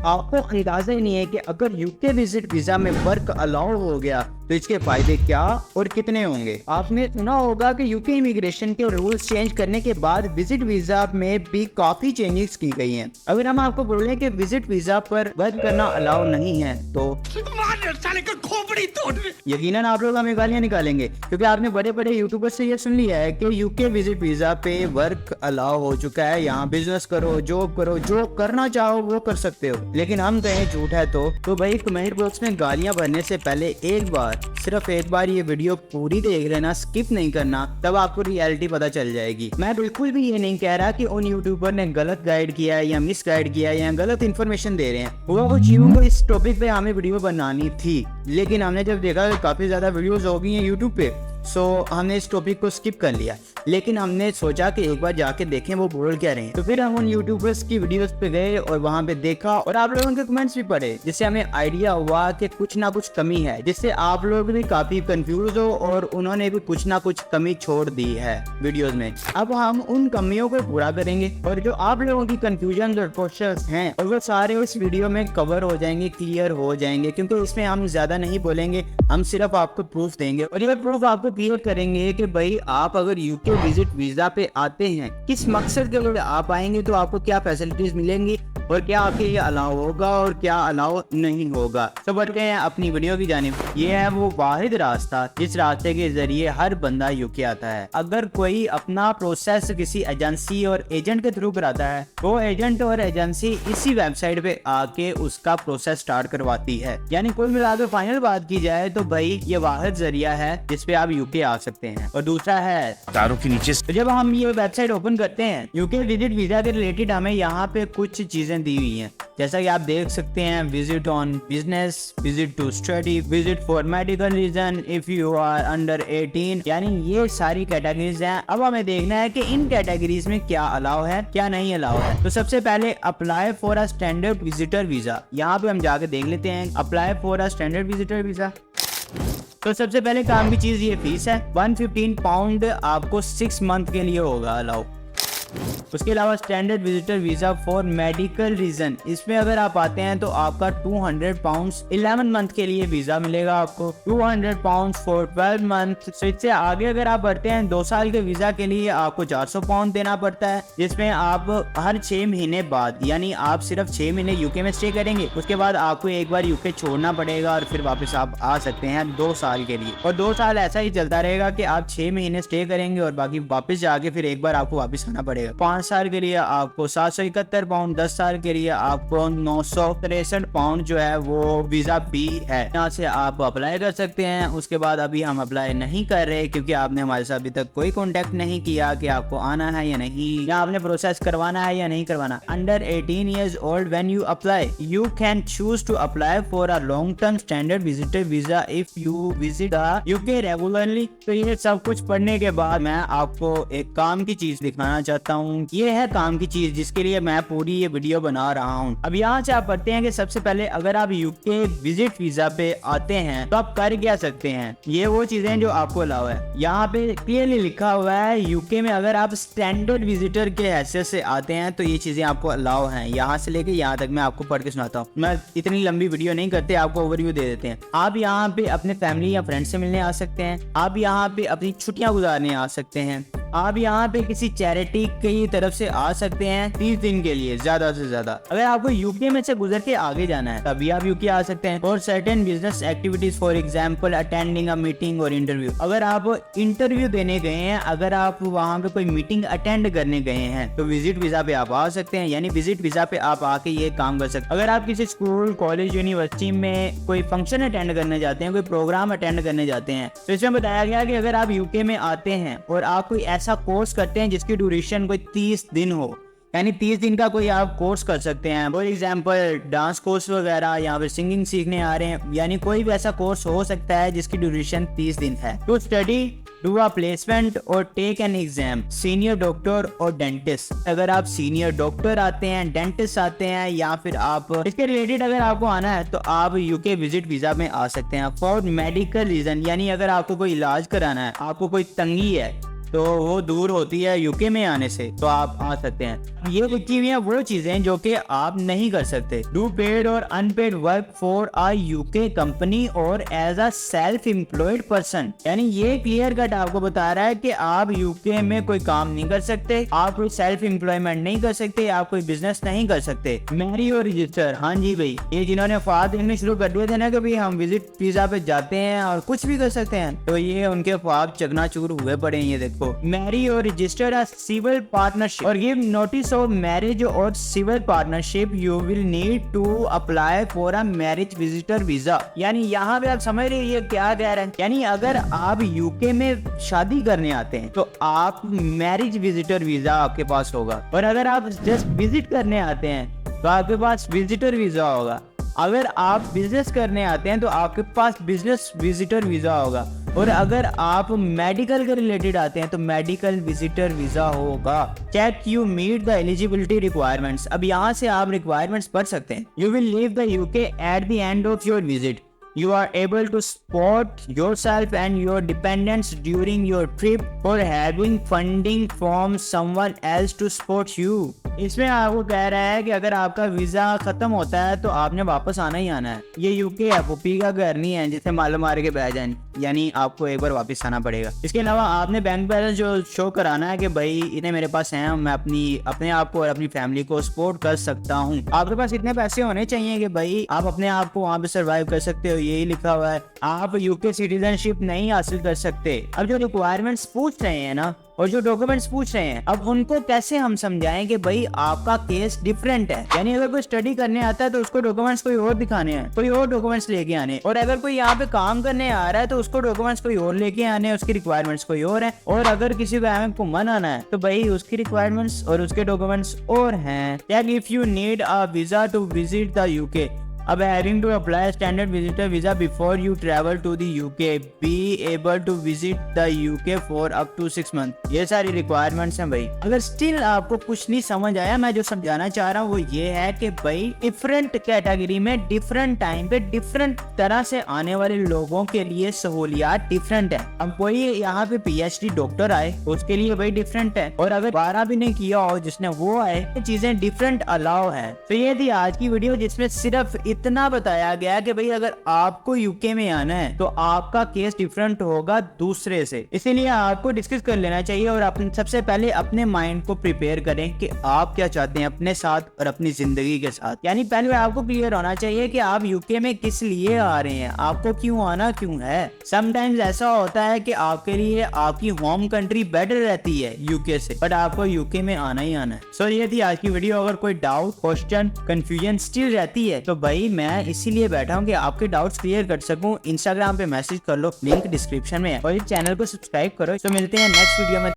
आपको अंदाजा ही नहीं है कि अगर यूके विजिट वीजा में वर्क अलाउ हो गया तो इसके फायदे क्या और कितने होंगे। आपने सुना होगा कि यूके इमिग्रेशन के रूल्स चेंज करने के बाद विजिट वीजा में भी काफी चेंजेस की गई हैं। अगर हम आपको बोलें कि विजिट वीजा पर वर्क करना अलाउ नहीं है तो यकीनन आप लोग हमें गालियां निकालेंगे, क्योंकि आपने बड़े बड़े यूट्यूबर से ये सुन लिया है कि यूके विजिट वीजा पे वर्क अलाउ हो चुका है, यहाँ बिजनेस करो, जॉब करो, जो करना चाहो वो कर सकते हो। लेकिन हम कहें झूठ है तो भाई कमेंट बॉक्स में गालियां भरने से पहले सिर्फ एक बार ये वीडियो पूरी देख लेना, स्किप नहीं करना, तब आपको रियलिटी पता चल जाएगी। मैं बिल्कुल भी ये नहीं कह रहा कि उन यूट्यूबर ने गलत गाइड किया है या मिस गाइड किया है या गलत इन्फॉर्मेशन दे रहे हैं। हुआ कुछ यूं को इस टॉपिक पे हमें वीडियो बनानी थी, लेकिन हमने जब देखा कि काफी ज्यादा वीडियोस हो गई हैं यूट्यूब पे, सो हमने इस टॉपिक को स्किप कर लिया। लेकिन हमने सोचा कि एक बार जाके देखें वो बोल क्या रहे हैं। तो फिर हम उन यूट्यूबर्स की वीडियोस पे गए और वहाँ पे देखा और आप लोगों के कमेंट्स भी पढ़े, जिससे हमें आइडिया हुआ कि कुछ ना कुछ कमी है, जिससे आप लोग भी काफी कंफ्यूज हो और उन्होंने भी कुछ ना कुछ कमी छोड़ दी है वीडियोस में। अब हम उन कमियों को पूरा करेंगे और जो आप लोगों की कंफ्यूजन और क्वेश्चंस हैं और वो सारे उस वीडियो में कवर हो जाएंगे, क्लियर हो जाएंगे, क्योंकि इसमें हम ज्यादा नहीं बोलेंगे, हम सिर्फ आपको प्रूफ देंगे और ये प्रूफ आपको क्लियर करेंगे कि भाई आप अगर यूके विजिट वीजा पे आते हैं, किस मकसद के लिए आप आएंगे, तो आपको क्या फैसिलिटीज मिलेंगी और क्या आपके लिए अलाउ होगा और क्या अलाउ नहीं होगा। तो बढ़ते हैं अपनी वीडियो की जानिब। ये है वो वाहिद रास्ता जिस रास्ते के जरिए हर बंदा यूके आता है। अगर कोई अपना प्रोसेस किसी एजेंसी और एजेंट के थ्रू कराता है, वो एजेंट और एजेंसी इसी वेबसाइट पे आके उसका प्रोसेस स्टार्ट करवाती है। यानी कुल मिलाकर फाइनल बात की जाए तो भाई ये वाहिद जरिया है जिसपे आप यूके आ सकते हैं। और दूसरा है तारों के नीचे। तो जब हम ये वेबसाइट ओपन करते हैं, यूके विजिट वीजा के रिलेटेड हमें यहाँ पे कुछ चीजें दी हुई हैं, जैसा कि आप देख सकते हैं, visit on business, visit to study, visit for medical reason, if you are under 18, यानी ये सारी कैटेगरीज हैं। अब हमें देखना है कि इन कैटेगरीज में क्या अलाउ है, क्या नहीं अलाउ है। तो सबसे पहले apply for a standard visitor visa, यहाँ पे हम जाके देख लेते हैं apply for a standard visitor visa. तो सबसे पहले काम की चीज ये फीस है, 115 पाउंड आपको 6 मंथ के लिए होगा अलाउ। उसके अलावा standard visitor visa for medical reason, इसमें अगर आप आते हैं तो आपका 200 पाउंड्स 11 मंथ के लिए वीजा मिलेगा आपको, 200 पाउंड्स फॉर 12 मंथ। तो इससे आगे अगर आप बढ़ते हैं 2 साल के वीजा के लिए आपको 400 पाउंड देना पड़ता है, जिसमें आप हर 6 महीने बाद, यानी आप सिर्फ 6 महीने यूके में स्टे करेंगे, उसके बाद आपको एक बार यूके छोड़ना पड़ेगा और फिर वापस आप आ सकते हैं 2 साल के लिए। और 2 साल ऐसा ही चलता रहेगा कि आप 6 महीने स्टे करेंगे और बाकी वापस जाके फिर एक बार आपको वापस आना पड़ेगा। 5 साल के लिए आपको 771 पाउंड, 10 साल के लिए आपको 963 पाउंड जो है वो वीजा फी है। यहाँ से आप अप्लाई कर सकते हैं। उसके बाद अभी हम अप्लाई नहीं कर रहे क्योंकि आपने हमारे साथ अभी तक कोई कांटेक्ट नहीं किया कि आपको आना है या नहीं, या आपने प्रोसेस करवाना है या नहीं करवाना। Under 18 years old when you apply, you can choose to apply for a long-term standard visitor visa if you visit the UK regularly। तो ये सब कुछ पढ़ने के बाद मैं आपको एक काम की चीज दिखाना चाहता हूँ। ये है काम की चीज जिसके लिए मैं पूरी ये वीडियो बना रहा हूँ। अब यहाँ से आप पढ़ते हैं कि सबसे पहले अगर आप यूके विजिट वीजा पे आते हैं तो आप कर क्या सकते हैं। ये वो चीजें जो आपको अलाउ है। यहाँ पे क्लियरली लिखा हुआ है यूके में अगर आप स्टैंडर्ड विजिटर के हैसियत से आते हैं तो ये चीजें आपको अलाउ हैं। यहाँ से लेके यहाँ तक मैं आपको पढ़ के सुनाता हूँ। मैं इतनी लंबी वीडियो नहीं करते, आपको ओवरव्यू दे देते हैं। आप यहाँ पे अपने फैमिली या फ्रेंड से मिलने आ सकते हैं। आप यहाँ पे अपनी छुट्टियां गुजारने आ सकते हैं। आप यहाँ पे किसी चैरिटी की तरफ से आ सकते हैं 30 दिन के लिए ज्यादा से ज्यादा। अगर आपको यूके में से गुजर के आगे जाना है तभी आप यूके आ सकते हैं। और certain business activities, for example attending a meeting और इंटरव्यू, अगर आप इंटरव्यू देने गए हैं, अगर आप वहाँ पे कोई मीटिंग अटेंड करने गए हैं तो विजिट वीजा पे आप आ सकते हैं। यानी विजिट वीजा पे आप आके ये काम कर सकते हैं। अगर आप किसी स्कूल, कॉलेज, यूनिवर्सिटी में कोई फंक्शन अटेंड करने जाते हैं, कोई प्रोग्राम अटेंड करने जाते हैं, तो इसमें बताया गया कि अगर आप यूके में आते हैं और आप कोई ऐसा कोर्स करते हैं जिसकी ड्यूरेशन कोई 30 दिन हो, यानी 30 दिन का कोई आप कोर्स कर सकते हैं। फॉर एग्जाम्पल डांस कोर्स वगैरह, या फिर सिंगिंग सीखने आ रहे हैं, यानी कोई भी ऐसा कोर्स हो सकता है जिसकी ड्यूरेशन 30 दिन है। To study, do a placement और take an exam, senior doctor और डेंटिस्ट, अगर आप सीनियर डॉक्टर आते हैं, डेंटिस्ट आते हैं, या फिर आप इसके रिलेटेड अगर आपको आना है तो आप यूके विजिट वीजा में आ सकते हैं। फॉर मेडिकल रीजन, यानी अगर आपको कोई इलाज कराना है, आपको कोई तंगी है, तो वो दूर होती है यूके में आने से, तो आप आ सकते हैं। ये लिखी हुई है वो चीजें जो कि आप नहीं कर सकते। डू पेड और unpaid work for a UK company और as a self employed person, यानी ये क्लियर कट आपको बता रहा है कि आप यूके में कोई काम नहीं कर सकते, आप कोई सेल्फ एम्प्लॉयमेंट नहीं कर सकते, आप कोई बिजनेस नहीं कर सकते। मैरी और रजिस्टर, हाँ जी भाई, ये जिन्होंने ख्वाब देखने शुरू कर दिए थे ना कि भाई हम विजिट वीजा पे जाते हैं और कुछ भी कर सकते हैं, तो ये उनके ख्वाब चकनाचूर हुए पड़े हैं। ये देखो, marry or register a civil partnership or give notice of marriage or civil partnership, you will need to apply for a marriage visitor visa. यानी यहाँ पे आप समझ रहे ये क्या कह रहे हैं, यानी अगर आप यूके में शादी करने आते हैं तो आप मैरिज विजिटर वीजा आपके पास होगा, और अगर आप जस्ट विजिट करने आते हैं तो आपके पास विजिटर वीजा होगा। अगर आप बिजनेस करने आते हैं तो आपके पास बिजनेस विजिटर वीजा होगा, और अगर आप मेडिकल के रिलेटेड आते हैं तो मेडिकल विजिटर वीजा होगा। Check you meet the eligibility requirements. अब यहाँ से आप रिक्वायरमेंट्स पढ़ सकते हैं। You will leave the UK at the end of your visit. You are able to support yourself and your dependents during your trip or having funding from someone else to support you। इसमें आपको कह रहा है कि अगर आपका visa खत्म होता है तो आपने वापस आना ही आना है। ये यूके एफओपी का घर नहीं है जिसे मालूम मार के बह जाए, यानी आपको एक बार वापस आना पड़ेगा। इसके अलावा आपने बैंक बैलेंस जो शो कराना है कि भाई इतने मेरे पास हैं, मैं अपने आप को और अपनी फैमिली को सपोर्ट कर सकता हूँ। आपके पास इतने पैसे होने चाहिए कि भाई आप अपने आप को वहाँ पे सर्वाइव कर सकते हो, यही लिखा हुआ है। आप यूके सिटीजनशिप नहीं हासिल कर सकते। अब जो रिक्वायरमेंट्स पूछ रहे हैं ना और जो डॉक्यूमेंट्स पूछ रहे हैं, अब उनको कैसे हम समझाएं कि भाई आपका केस डिफरेंट है। यानी अगर कोई स्टडी करने आता है तो उसको डॉक्यूमेंट्स कोई और दिखाने हैं, कोई और डॉक्यूमेंट्स लेके आने, और अगर कोई यहाँ पे काम करने आ रहा है तो उसको डॉक्यूमेंट्स कोई और लेके आने, उसकी रिक्वायरमेंट्स कोई और है। और अगर किसी को एमएम को मन आना है तो भाई उसकी रिक्वायरमेंट्स और उसके डॉक्यूमेंट्स और हैं। If you need a visa to visit the UK, अब having to apply standard visitor visa before you travel to the UK, be able to visit the UK for up to 6 months। ये सारी requirements हैं भाई। अगर still आपको कुछ नहीं समझ आया, मैं जो समझाना चाह रहा हूँ वो ये है कि भाई डिफरेंट कैटेगरी में डिफरेंट टाइम पे डिफरेंट तरह से आने वाले लोगों के लिए सहूलियात डिफरेंट है। अब कोई यहाँ पे PhD डॉक्टर आए उसके लिए भाई डिफरेंट है, और अगर 12 भी नहीं किया हो जिसने वो आए, चीजें डिफरेंट अलाउ है। तो ये थी आज की वीडियो जिसमें सिर्फ इतना बताया गया कि भाई अगर आपको यूके में आना है तो आपका केस डिफरेंट होगा दूसरे से, इसीलिए आपको डिस्कस कर लेना चाहिए और अपने सबसे पहले अपने माइंड को प्रिपेयर करें कि आप क्या चाहते हैं अपने साथ और अपनी जिंदगी के साथ। यानी पहले आपको क्लियर होना चाहिए कि आप यूके में किस लिए आ रहे हैं, आपको क्यों आना क्यों है। समटाइम्स ऐसा होता है कि आपके लिए आपकी होम कंट्री बेटर रहती है यूके से, बट आपको यूके में आना ही आना है। सो ये थी आज की वीडियो। अगर कोई डाउट, क्वेश्चन, कंफ्यूजन स्टिल रहती है तो भाई मैं इसीलिए बैठा हूँ कि आपके डाउट्स क्लियर कर सकूं। इंस्टाग्राम पे मैसेज कर लो, लिंक डिस्क्रिप्शन में है, और इस चैनल को सब्सक्राइब करो। तो मिलते हैं नेक्स्ट वीडियो में।